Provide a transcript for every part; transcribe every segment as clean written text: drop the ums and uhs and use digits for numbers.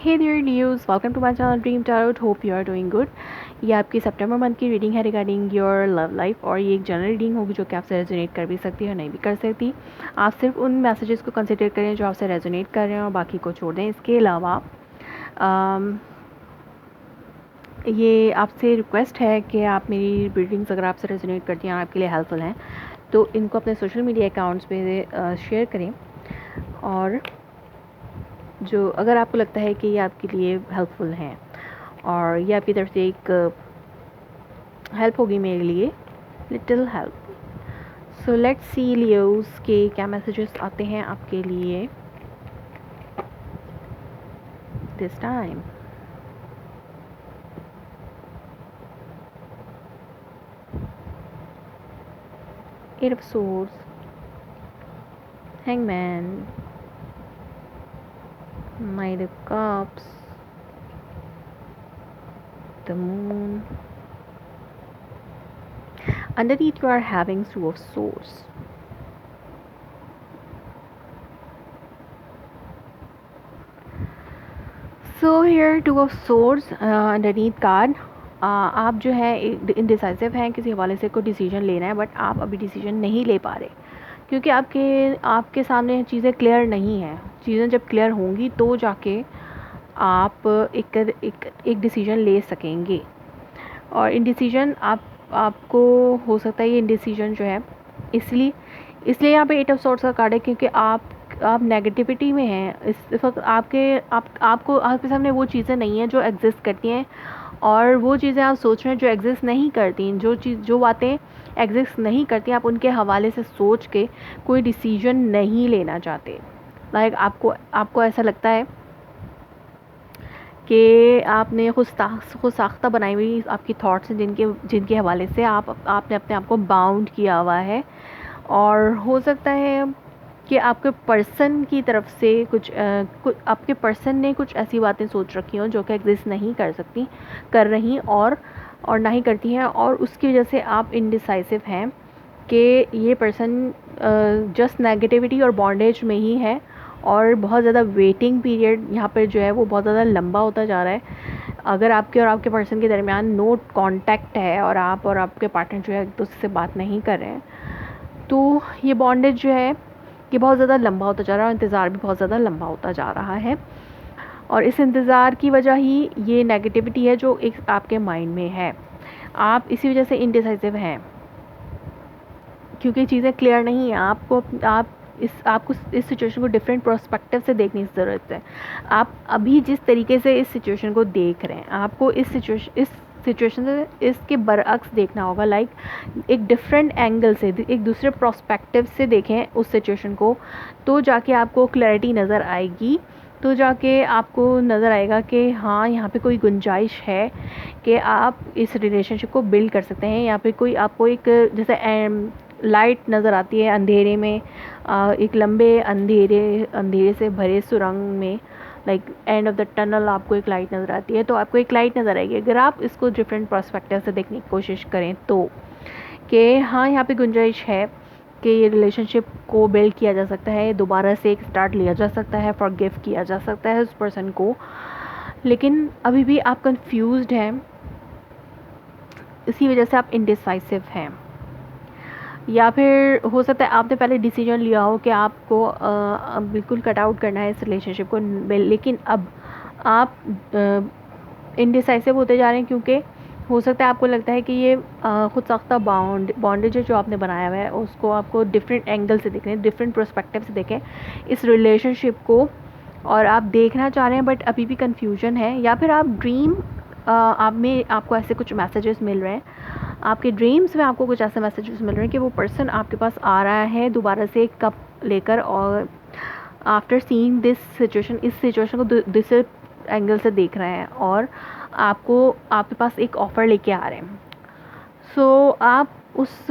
Hey dear news, welcome to my channel dream tarot. Hope you are doing good. ये आपकी सितंबर month की reading है regarding your love life, और ये एक जनरल रीडिंग होगी जो कि आपसे रेजोनेट कर भी सकती है और नहीं भी कर सकती। आप सिर्फ उन मैसेजेस को कंसिडर करें जो आपसे रेजोनेट कर रहे हैं और बाकी को छोड़ दें। इसके अलावा ये आपसे रिक्वेस्ट है कि आप मेरी रीडिंग्स अगर आपसे रेजोनेट करती हैं और आपके लिए हेल्पफुल हैं तो इनको अपने सोशल मीडिया अकाउंट्स पे शेयर करें, और जो अगर आपको लगता है कि ये आपके लिए हेल्पफुल हैं और ये आपकी तरफ से एक हेल्प होगी मेरे लिए, little help. So let's see Leos के क्या मैसेजेस आते हैं आपके लिए this time. Eight of swords, hangman, knight of cups, the moon. Underneath you are having two of swords. So here two of swords underneath card. आप जो है indecisive हैं, किसी हवाले से कोई डिसीजन लेना है बट आप अभी डिसीजन नहीं ले पा रहे क्योंकि आपके सामने चीज़ें क्लियर नहीं हैं। चीज़ें जब क्लियर होंगी तो जाके आप एक डिसीजन ले सकेंगे। और इनडिसीजन आपको हो सकता है ये इनडिसीजन जो है इसलिए यहाँ पे एट ऑफ सॉर्ड्स का कार्ड है क्योंकि आप नेगेटिविटी में हैं इस वक्त। आपके सामने वो चीज़ें नहीं हैं जो एग्जिस्ट करती हैं, और वो चीज़ें आप सोच रहे हैं जो एग्जिस्ट नहीं करती। जो बातें एग्जिस्ट नहीं करती आप उनके हवाले से सोच के कोई डिसीजन नहीं लेना चाहते। लाइक आपको ऐसा लगता है कि आपने खुद साख्ता बनाई हुई आपकी थॉट्स हैं जिनके हवाले से आपने अपने आप को बाउंड किया हुआ है। और हो सकता है कि आपके पर्सन की तरफ से आपके पर्सन ने कुछ ऐसी बातें सोच रखी हों जो कि एग्जिस्ट नहीं कर रही और ना ही करती हैं, और उसकी वजह से आप इनडिसाइसिव हैं कि ये पर्सन जस्ट नेगेटिविटी और बॉन्डेज में ही है, और बहुत ज़्यादा वेटिंग पीरियड यहाँ पर जो है वो बहुत ज़्यादा लंबा होता जा रहा है। अगर आपके और आपके पर्सन के दरमियान नो कांटेक्ट है और आपके पार्टनर जो है एक दूसरे से बात नहीं कर रहे हैं, तो ये बॉन्डेज जो है ये बहुत ज़्यादा लंबा होता जा रहा है और इंतज़ार भी बहुत ज़्यादा लंबा होता जा रहा है। और इस इंतज़ार की वजह ही ये नेगेटिविटी है जो एक आपके माइंड में है। आप इसी वजह से इनडिसाइसिव हैं क्योंकि चीज़ें क्लियर नहीं हैं। आपको इस सिचुएशन को डिफरेंट पर्सपेक्टिव से देखने की ज़रूरत है। आप अभी जिस तरीके से इस सिचुएशन को देख रहे हैं आपको इस सिचुएशन से इसके बरअक्स देखना होगा। लाइक एक डिफरेंट एंगल से, एक दूसरे पर्सपेक्टिव से देखें उस सिचुएशन को, तो जाके आपको क्लैरिटी नज़र आएगी। तो जाके आपको नज़र आएगा कि हाँ यहाँ पे कोई गुंजाइश है कि आप इस रिलेशनशिप को बिल्ड कर सकते हैं। यहाँ पे कोई आपको एक जैसे लाइट नज़र आती है अंधेरे में, एक लंबे अंधेरे से भरे सुरंग में, like end of the tunnel आपको एक लाइट नज़र आती है। तो आपको एक लाइट नज़र आएगी अगर आप इसको डिफरेंट पर्सपेक्टिव से देखने की कोशिश करें तो, कि हाँ यहाँ पे गुंजाइश है कि ये रिलेशनशिप को बिल्ड किया जा सकता है, दोबारा से एक स्टार्ट लिया जा सकता है, फॉरगिव किया जा सकता है उस पर्सन को। लेकिन अभी भी आप कंफ्यूज्ड हैं, इसी वजह से आप इनडिसाइसिव हैं। या फिर हो सकता है आपने पहले डिसीजन लिया हो कि आपको बिल्कुल कट आउट करना है इस रिलेशनशिप को, लेकिन अब आप इनडिसाइसिव होते जा रहे हैं क्योंकि हो सकता है आपको लगता है कि ये खुद साख्ता बॉन्डेज जो आपने बनाया हुआ है उसको आपको डिफरेंट एंगल से देखें, डिफरेंट पर्सपेक्टिव से देखें इस रिलेशनशिप को, और आप देखना चाह रहे हैं बट अभी भी कन्फ्यूजन है। या फिर आप ड्रीम आपको ऐसे कुछ मैसेजेस मिल रहे हैं, आपके ड्रीम्स में आपको कुछ ऐसे मैसेजेस मिल रहे हैं कि वो पर्सन आपके पास आ रहा है दोबारा से एक कप लेकर, और आफ्टर सीइंग दिस सिचुएशन, इस सिचुएशन को दूसरे एंगल से देख रहे हैं और आपके पास एक ऑफ़र लेके आ रहे हैं। सो आप उस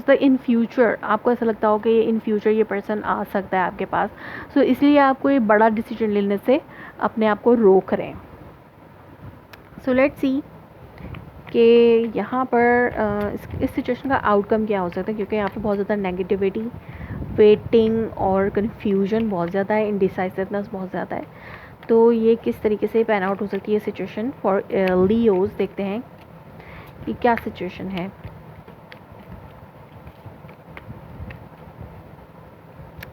द इन फ्यूचर आपको ऐसा लगता हो कि इन फ्यूचर ये पर्सन आ सकता है आपके पास। सो इसलिए आपको ये बड़ा डिसीजन लेने से अपने आप को रोक रहे हैं। सो लेट्स सी कि यहाँ पर इस सिचुएशन का आउटकम क्या हो सकता है, क्योंकि यहाँ पे बहुत ज़्यादा नेगेटिविटी, वेटिंग और कन्फ्यूजन बहुत ज़्यादा है, इनडिसाइसिवनेस बहुत ज़्यादा है। तो ये किस तरीके से पैन आउट हो सकती है सिचुएशन फॉर लियोज। देखते हैं कि क्या सिचुएशन है।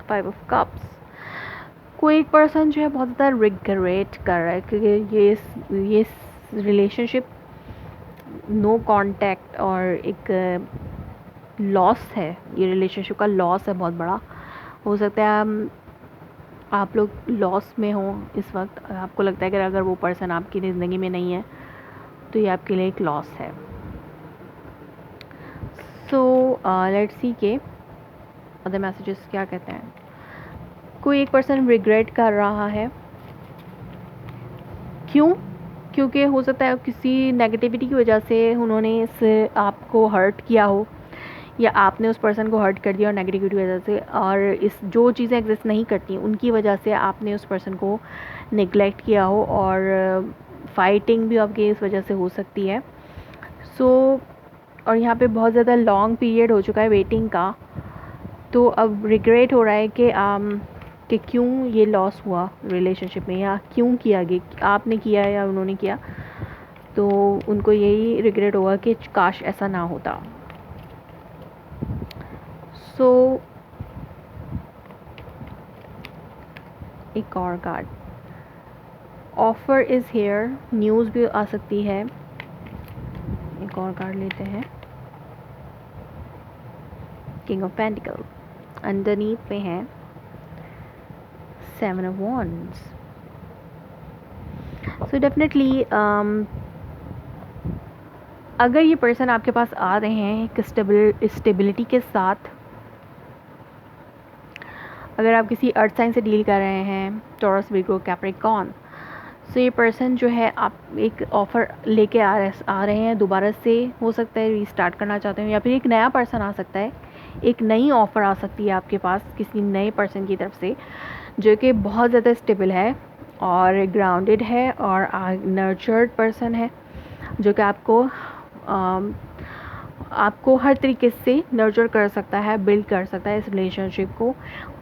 फाइव ऑफ कप्स, कोई एक पर्सन जो है बहुत ज़्यादा रिग्रेट कर रहा है क्योंकि ये रिलेशनशिप नो कांटेक्ट और एक लॉस है, ये रिलेशनशिप का लॉस है बहुत बड़ा। हो सकता है आप लोग लॉस में हो इस वक्त, आपको लगता है कि अगर वो पर्सन आपकी ज़िंदगी में नहीं है तो ये आपके लिए एक लॉस है। सो लेट्स सी के अदर मैसेजेस क्या कहते हैं। कोई एक पर्सन रिग्रेट कर रहा है, क्यों? क्योंकि हो सकता है किसी नेगेटिविटी की वजह से उन्होंने इस आपको हर्ट किया हो, या आपने उस पर्सन को हर्ट कर दिया और नेगेटिविटी की वजह से, और इस जो चीज़ें एग्जिस्ट नहीं करती उनकी वजह से आपने उस पर्सन को निगलेक्ट किया हो, और फाइटिंग भी आपकी इस वजह से हो सकती है। और यहाँ पे बहुत ज़्यादा लॉन्ग पीरियड हो चुका है वेटिंग का, तो अब रिग्रेट हो रहा है कि क्यों ये लॉस हुआ रिलेशनशिप में, या क्यों किया गया, आपने किया या उन्होंने किया, तो उनको यही रिग्रेट होगा कि काश ऐसा ना होता। सो एक और card, offer is here, news भी आ सकती है। एक और कार्ड लेते हैं, किंग ऑफ पेंटिकल, अंडरनीथ पे है seven of wands. So definitely अगर ये पर्सन आपके पास आ रहे हैं एक स्टेबिलिटी के साथ, अगर आप किसी अर्थ साइन से डील कर रहे हैं, टॉरस, विर्गो, कैप्रिकॉर्न, सो ये पर्सन जो है आप एक ऑफ़र लेके आ रहे हैं दोबारा से, हो सकता है रीस्टार्ट करना चाहते हो, या फिर एक नया पर्सन आ सकता है, एक नई ऑफ़र आ सकती है आपके पास किसी नए पर्सन की तरफ से जो कि बहुत ज़्यादा स्टेबल है और ग्राउंडेड है और नर्चर्ड पर्सन है, जो कि आपको हर तरीके से नर्चर कर सकता है, बिल्ड कर सकता है इस रिलेशनशिप को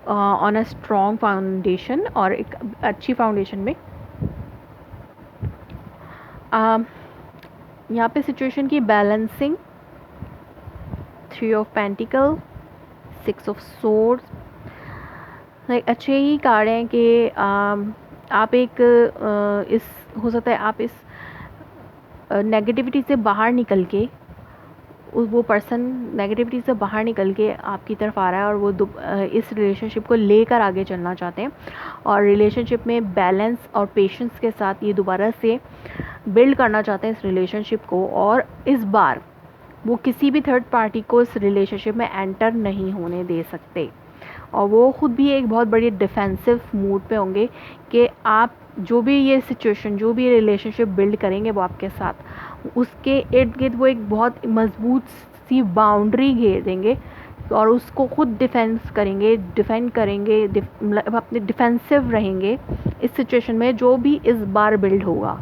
ऑन अ स्ट्रॉन्ग फाउंडेशन, और एक अच्छी फाउंडेशन में। यहाँ पे सिचुएशन की balancing, three of pentacle, six of swords, अच्छे ही कार्ड हैं कि आप एक इस हो सकता है आप इस नेगेटिविटी से बाहर निकल के, वो पर्सन नेगेटिविटी से बाहर निकल के आपकी तरफ आ रहा है और वो इस रिलेशनशिप को लेकर आगे चलना चाहते हैं, और रिलेशनशिप में बैलेंस और पेशेंस के साथ ये दोबारा से बिल्ड करना चाहते हैं इस रिलेशनशिप को, और इस बार वो किसी भी थर्ड पार्टी को इस रिलेशनशिप में एंटर नहीं होने दे सकते, और वो ख़ुद भी एक बहुत बड़ी डिफेंसिव मूड पे होंगे कि आप जो भी ये सिचुएशन, जो भी रिलेशनशिप बिल्ड करेंगे वो आपके साथ, उसके इर्द गिर्द वो एक बहुत मजबूत सी बाउंड्री घेर देंगे और उसको खुद डिफेंड करेंगे, मतलब अपने डिफेंसिव रहेंगे इस सिचुएशन में जो भी इस बार बिल्ड होगा।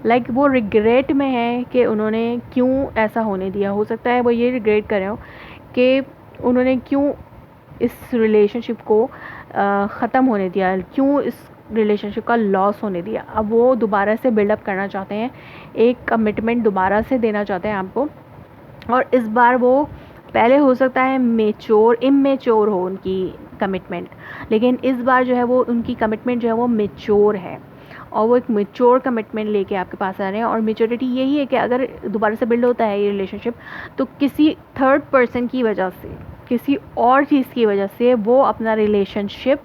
लाइक वो रिग्रेट में है कि उन्होंने क्यों ऐसा होने दिया। हो सकता है वो ये रिग्रेट कर रहे हो कि उन्होंने क्यों इस रिलेशनशिप को ख़त्म होने दिया, क्यों इस रिलेशनशिप का लॉस होने दिया। अब वो दोबारा से बिल्डअप करना चाहते हैं, एक कमिटमेंट दोबारा से देना चाहते हैं आपको, और इस बार वो पहले हो सकता है इमेच्योर हो उनकी कमिटमेंट, लेकिन इस बार जो है वो उनकी कमिटमेंट जो है वो मेच्योर है, और वो एक मेच्योर कमिटमेंट लेके आपके पास आ रहे हैं। और मेच्योरिटी यही है कि अगर दोबारा से बिल्ड होता है ये रिलेशनशिप, तो किसी थर्ड पर्सन की वजह से, किसी और चीज़ की वजह से वो अपना रिलेशनशिप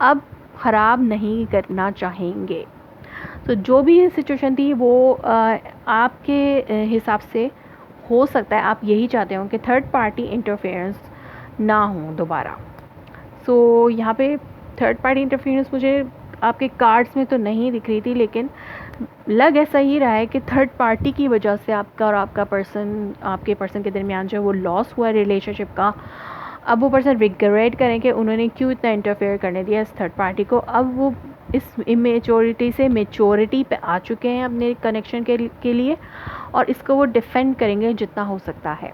अब ख़राब नहीं करना चाहेंगे। तो जो भी सिचुएशन थी वो आपके हिसाब से हो सकता है आप यही चाहते हो कि थर्ड पार्टी इंटरफेरेंस ना हो दोबारा। सो यहाँ पे थर्ड पार्टी इंटरफेरेंस मुझे आपके कार्ड्स में तो नहीं दिख रही थी, लेकिन लग ऐसा ही रहा है कि थर्ड पार्टी की वजह से आपका और आपके पर्सन के दरमियान जो है वो लॉस हुआ रिलेशनशिप का। अब वो पर्सन रिग्रेट करें कि उन्होंने क्यों इतना इंटरफेयर करने दिया इस थर्ड पार्टी को। अब वो इस इमेच्योरिटी से मेच्योरिटी पे आ चुके हैं अपने कनेक्शन के लिए, और इसको वो डिफेंड करेंगे जितना हो सकता है।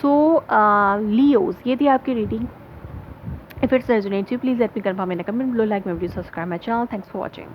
सो लियोज़, ये थी आपकी reading. If it resonates you, please let me confirm in a comment below, like my video, subscribe my channel. Thanks for watching.